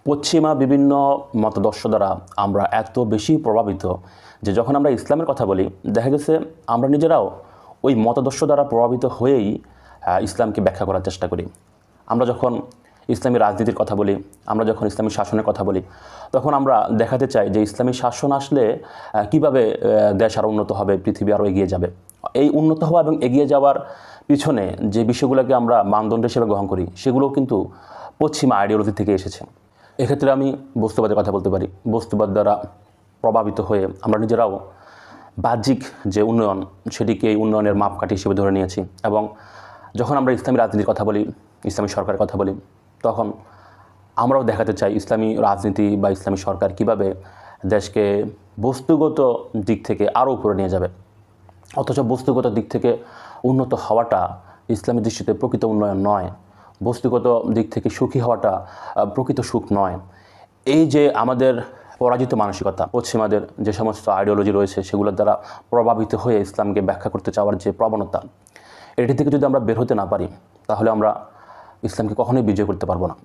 পশ্চিমা বিভিন্ন মতাদর্শ দ্বারা আমরা এত বেশি প্রভাবিত যে যখন আমরা ইসলামের কথা বলি দেখা গেছে আমরা নিজেরাও ওই মতাদর্শ দ্বারা প্রভাবিত হয়েই ইসলামকে ব্যাখ্যা করার চেষ্টা করি। আমরা যখন ইসলামী রাজনীতির কথা বলি, আমরা যখন ইসলামী শাসনের কথা বলি, তখন আমরা দেখাতে চাই যে ইসলামী শাসন আসলে কিভাবে দেশ আরও উন্নত হবে, পৃথিবী আরও এগিয়ে যাবে। এই উন্নত হওয়া এবং এগিয়ে যাওয়ার পিছনে যে বিষয়গুলোকে আমরা মানদণ্ড হিসেবে গ্রহণ করি সেগুলোও কিন্তু পশ্চিমা আইডিওলজি থেকে এসেছে। এক্ষেত্রে আমি বস্তুবাদের কথা বলতে পারি। বস্তুবাদ দ্বারা প্রভাবিত হয়ে আমরা নিজেরাও বাহ্যিক যে উন্নয়ন সেটিকে এই উন্নয়নের মাপকাঠি হিসেবে ধরে নিয়েছি, এবং যখন আমরা ইসলামী রাজনীতির কথা বলি, ইসলামী সরকারের কথা বলি, তখন আমরাও দেখাতে চাই ইসলামী রাজনীতি বা ইসলামী সরকার কিভাবে দেশকে বস্তুগত দিক থেকে আরও উপরে নিয়ে যাবে। অথচ বস্তুগত দিক থেকে উন্নত হওয়াটা ইসলামী দৃষ্টিতে প্রকৃত উন্নয়ন নয়, বস্তুগত দিক থেকে সুখী হওয়াটা প্রকৃত সুখ নয়। এই যে আমাদের পরাজিত মানসিকতা, পশ্চিমাদের যে সমস্ত আইডিওলজি রয়েছে সেগুলোর দ্বারা প্রভাবিত হয়ে ইসলামকে ব্যাখ্যা করতে চাওয়ার যে প্রবণতা, এটি থেকে যদি আমরা বের হতে না পারি তাহলে আমরা ইসলামকে কখনোই বিজয় করতে পারবো না।